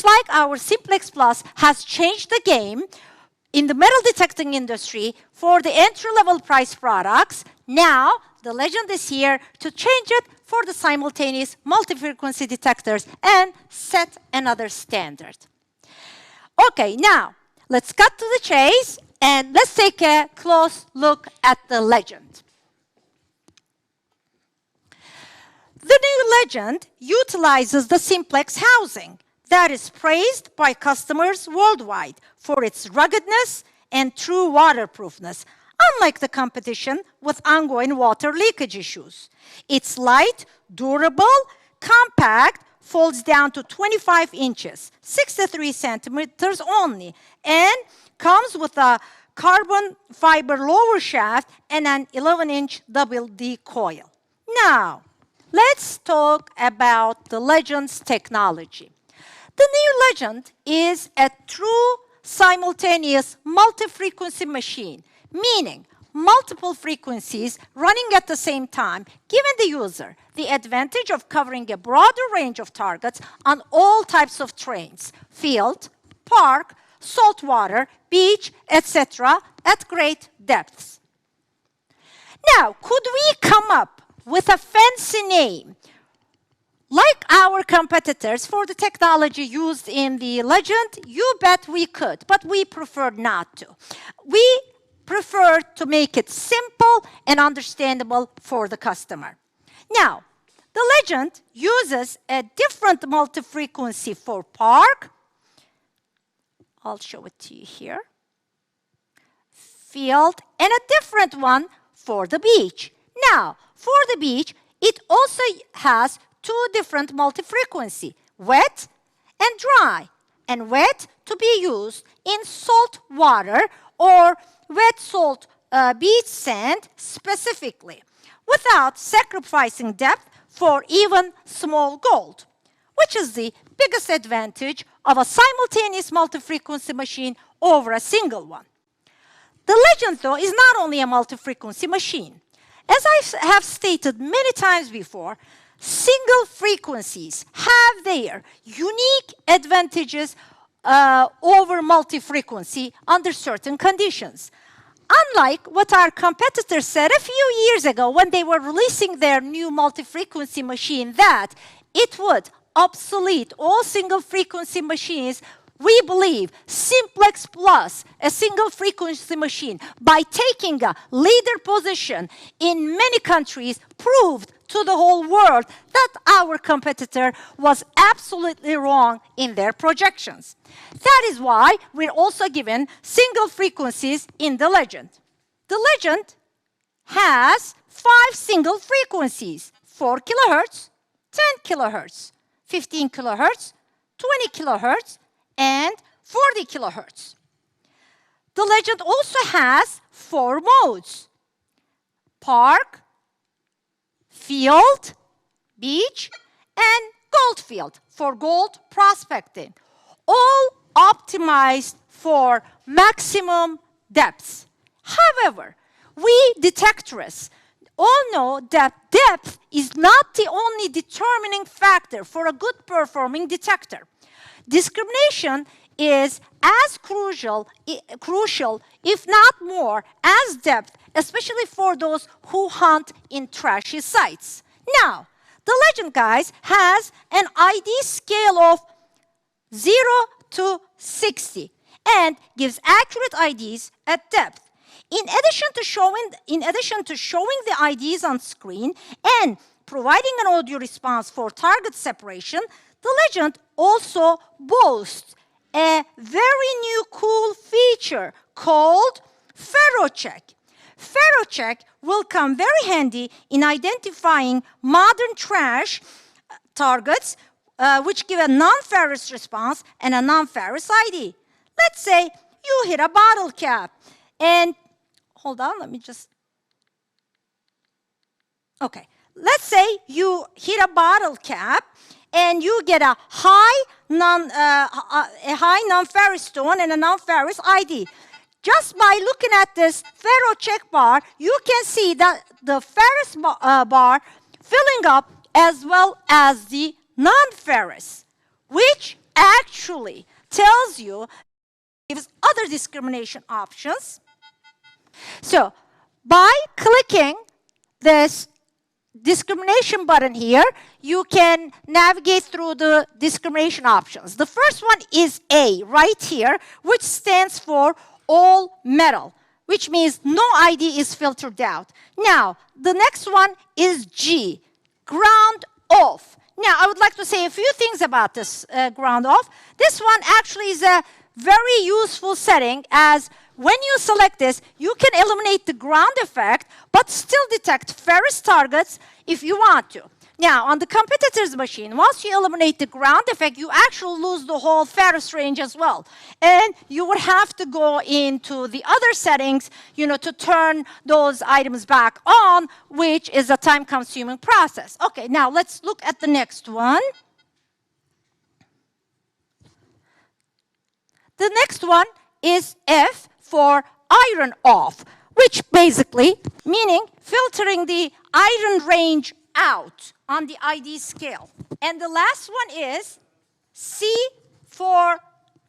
like our Simplex Plus has changed the game in the metal detecting industry for the entry-level price products, now the Legend is here to change it for the simultaneous multi-frequency detectors and set another standard. Okay, now let's cut to the chase and let's take a close look at the Legend. The new Legend utilizes the Simplex housing that is praised by customers worldwide for its ruggedness and true waterproofness, unlike the competition with ongoing water leakage issues. It's light, durable, compact, folds down to 25 inches, 63 centimeters only, and comes with a carbon fiber lower shaft and an 11-inch WD coil. Now, let's talk about the Legend's technology. The new Legend is a true simultaneous multi-frequency machine, meaning multiple frequencies running at the same time, giving the user the advantage of covering a broader range of targets on all types of terrains, field, park, saltwater, beach, etc., at great depths. Now, could we come up with a fancy name like our competitors for the technology used in the Legend? You bet we could, but we preferred not to. We prefer to make it simple and understandable for the customer. Now, the Legend uses a different multi-frequency for park. I'll show it to you here. Field, and a different one for the beach. Now, for the beach, it also has two different multi-frequency, wet and dry, and wet to be used in salt water or wet salt beach sand specifically, without sacrificing depth for even small gold, which is the biggest advantage of a simultaneous multi-frequency machine over a single one. The Legend, though, is not only a multi-frequency machine. As I have stated many times before, single frequencies have their unique advantages over multi-frequency under certain conditions. Unlike what our competitors said a few years ago when they were releasing their new multi-frequency machine, that it would obsolete all single frequency machines, we believe Simplex Plus, a single frequency machine, by taking a leader position in many countries, proved to the whole world that our competitor was absolutely wrong in their projections. That is why we're also given single frequencies in the Legend. The Legend has 5 single frequencies: 4 kilohertz, 10 kilohertz, 15 kilohertz, 20 kilohertz, and 40 kilohertz. The Legend also has 4 modes: park, field, beach, and gold field for gold prospecting, all optimized for maximum depths. However, we detectorists all know that depth is not the only determining factor for a good performing detector. Discrimination is as crucial, if not more, as depth, especially for those who hunt in trashy sites. Now, the Legend, guys, has an ID scale of 0 to 60 and gives accurate IDs at depth. In addition to showing the IDs on screen and providing an audio response for target separation, the Legend also boasts a very new cool feature called Ferrocheck. Ferrocheck will come very handy in identifying modern trash targets which give a non-ferrous response and a non-ferrous ID. Let's say you hit a bottle cap and, hold on, let me just, okay. Let's say you hit a bottle cap and you get a high non-ferrous stone and a non-ferrous ID. Just by looking at this Ferrocheck bar, you can see that the ferrous bar filling up as well as the non-ferrous, which actually tells you, gives other discrimination options. So by clicking this discrimination button here, you can navigate through the discrimination options. The first one is A, right here, which stands for all metal, which means no ID is filtered out. Now, the next one is G, ground off. Now, I would like to say a few things about this ground off. This one actually is a very useful setting, as when you select this, you can eliminate the ground effect, but still detect ferrous targets if you want to. Now, on the competitor's machine, once you eliminate the ground effect, you actually lose the whole ferrous range as well. And you would have to go into the other settings, to turn those items back on, which is a time-consuming process. Okay, now let's look at the next one. The next one is F for iron off, which basically meaning filtering the iron range out on the ID scale. And the last one is C for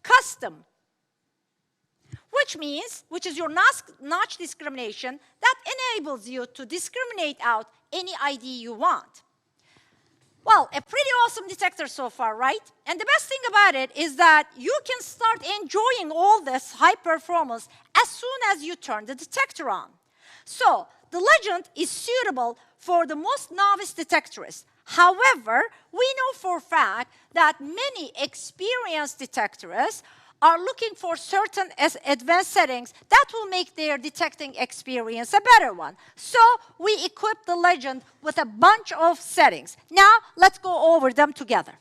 custom, which is your notch discrimination that enables you to discriminate out any ID you want. Well, a pretty awesome detector so far, right? And the best thing about it is that you can start enjoying all this high performance as soon as you turn the detector on. So, the Legend is suitable for the most novice detectorists. However, we know for a fact that many experienced detectorists are looking for certain advanced settings that will make their detecting experience a better one. So we equip the Legend with a bunch of settings. Now let's go over them together.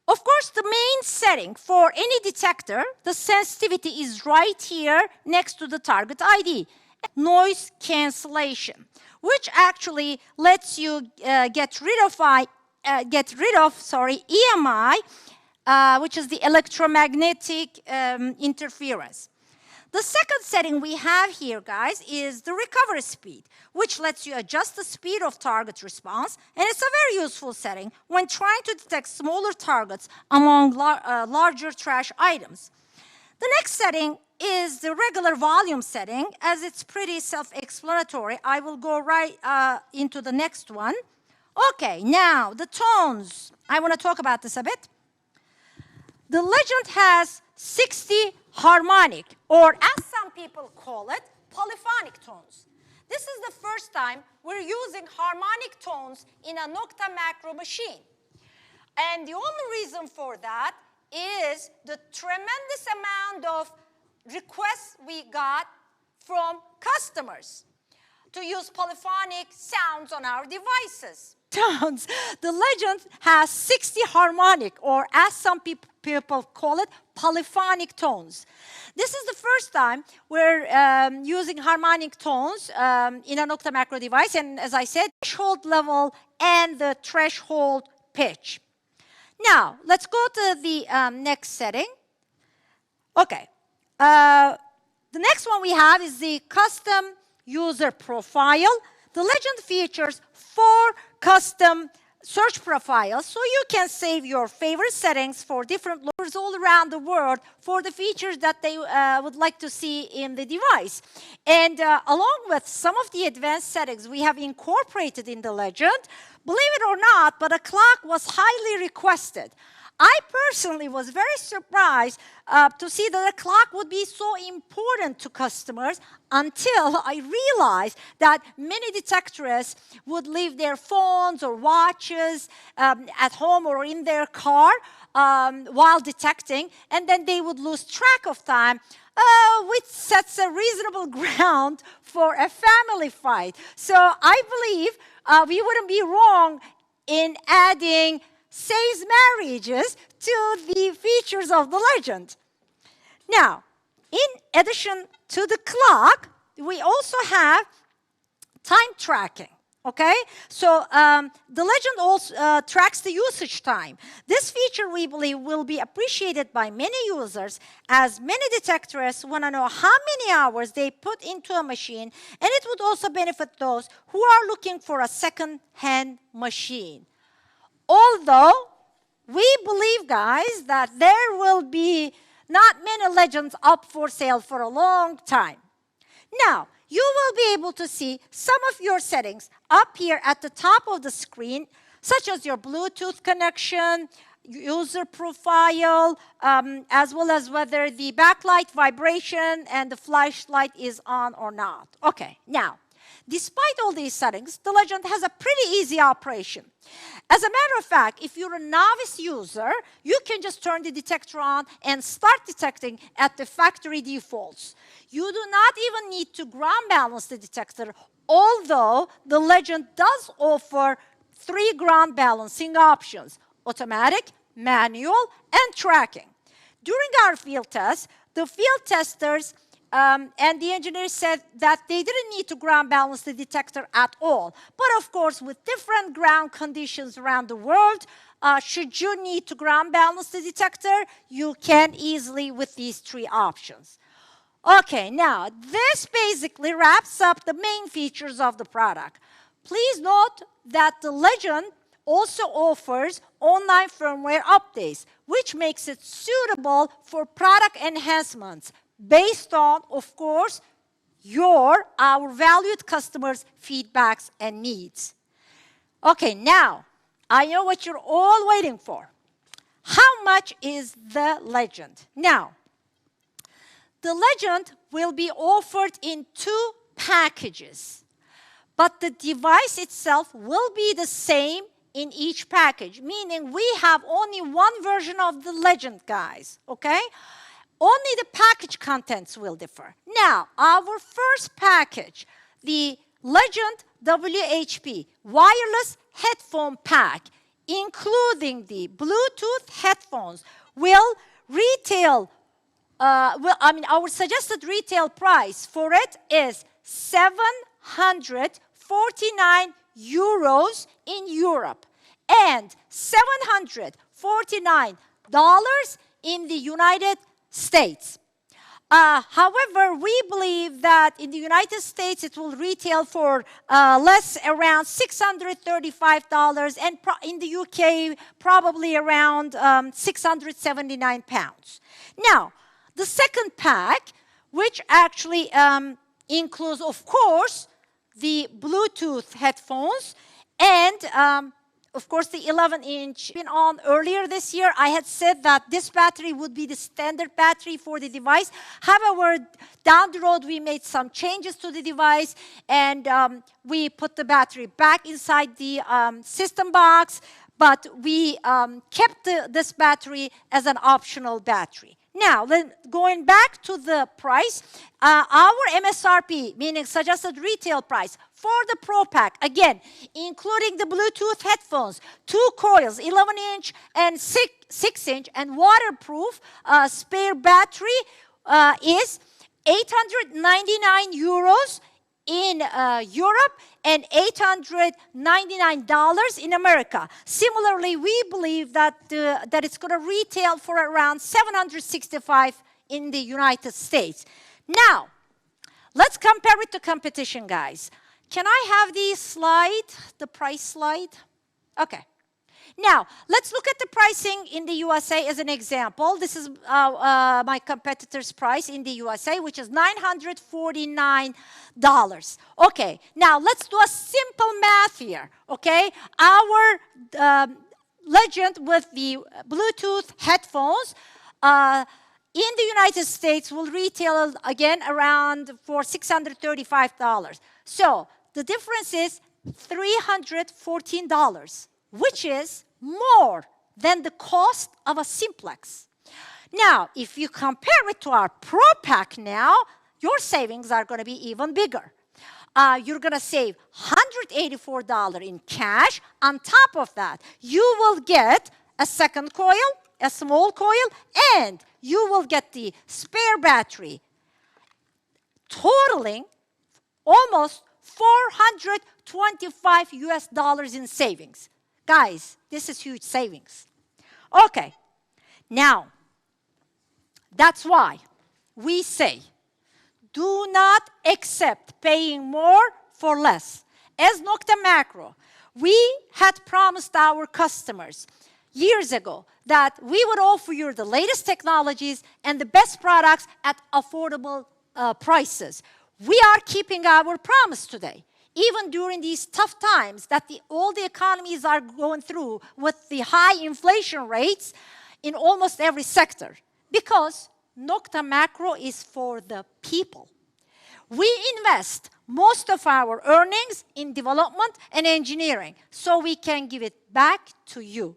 Of course, the main setting for any detector, the sensitivity, is right here next to the target ID. Noise cancellation, which actually lets you get rid of EMI, which is the electromagnetic interference. The second setting we have here, guys, is the recovery speed, which lets you adjust the speed of target response, and it's a very useful setting when trying to detect smaller targets among larger trash items. The next setting is the regular volume setting, as it's pretty self-explanatory. I will go right into the next one. Okay, now the tones. I want to talk about this a bit. The Legend has 60 harmonic, or as some people call it, polyphonic tones. This is the first time we're using harmonic tones in a NOKTA Makro machine. And the only reason for that is the tremendous amount of requests we got from customers to use polyphonic sounds on our devices. The Legend has 60 harmonic, or as some people call it, polyphonic tones. This is the first time we're using harmonic tones in a NOKTA Makro device, and as I said, threshold level and the threshold pitch. Now, let's go to the next setting. Okay. The next one we have is the custom user profile. The Legend features 4 custom search profiles, so you can save your favorite settings for different users all around the world for the features that they would like to see in the device. And along with some of the advanced settings we have incorporated in the Legend, believe it or not, but a clock was highly requested. I personally was very surprised to see that a clock would be so important to customers until I realized that many detectorists would leave their phones or watches at home or in their car while detecting, and then they would lose track of time, which sets a reasonable ground for a family fight. So I believe we wouldn't be wrong in adding saves marriages to the features of the Legend. Now, in addition to the clock, we also have time tracking. Okay, so the legend also tracks the usage time. This feature, we believe, will be appreciated by many users, as many detectorists want to know how many hours they put into a machine, and it would also benefit those who are looking for a second-hand machine. Although we believe, guys, that there will be not many legends up for sale for a long time. Now, you will be able to see some of your settings up here at the top of the screen, such as your Bluetooth connection, user profile, as well as whether the backlight vibration and the flashlight is on or not. Okay, now, despite all these settings, the Legend has a pretty easy operation. As a matter of fact, if you're a novice user, you can just turn the detector on and start detecting at the factory defaults. You do not even need to ground balance the detector, although the Legend does offer 3 ground balancing options: automatic, manual, and tracking. During our field test, the field testers and the engineers said that they didn't need to ground balance the detector at all. But of course, with different ground conditions around the world, should you need to ground balance the detector, you can easily with these 3 options. Okay, now, this basically wraps up the main features of the product. Please note that the Legend also offers online firmware updates, which makes it suitable for product enhancements based on, of course, our valued customers' feedbacks and needs. Okay, now, I know what you're all waiting for. How much is the Legend? Now, the Legend will be offered in 2 packages, but the device itself will be the same in each package, meaning we have only one version of the Legend, guys, okay? Only the package contents will differ. Now, our first package, the Legend WHP wireless headphone pack, including the Bluetooth headphones, will retail, our suggested retail price for it is 749 euros in Europe and $749 in the United States. However, we believe that in the United States it will retail for less, around $635, and in the UK probably around £679. Now, the second pack, which actually includes, of course, the Bluetooth headphones and of course, the 11-inch been on earlier this year. I had said that this battery would be the standard battery for the device. However, down the road, we made some changes to the device, and we put the battery back inside the system box, but we kept this battery as an optional battery. Now, then going back to the price, our MSRP, meaning suggested retail price, for the Pro Pack, again, including the Bluetooth headphones, 2 coils, 11-inch and 6-inch, and waterproof spare battery is 899 euros in Europe and $899 in America. Similarly, we believe that it's going to retail for around $765 in the United States. Now, let's compare it to competition, guys. Can I have the slide, the price slide? Okay. Now, let's look at the pricing in the USA as an example. This is my competitor's price in the USA, which is $949. Okay, now let's do a simple math here, okay? Our Legend with the Bluetooth headphones in the United States will retail again around for $635. So the difference is $314, which is more than the cost of a simplex. Now, if you compare it to our Pro Pack now, your savings are going to be even bigger. You're going to save $184 in cash. On top of that, you will get a second coil, a small coil, and you will get the spare battery, totaling almost 25 US dollars in savings. Guys, this is huge savings. Okay, now, that's why we say, do not accept paying more for less. As NOKTA Makro, we had promised our customers years ago that we would offer you the latest technologies and the best products at affordable prices. We are keeping our promise today, even during these tough times that all the economies are going through with the high inflation rates in almost every sector. Because NOKTA Makro is for the people. We invest most of our earnings in development and engineering so we can give it back to you.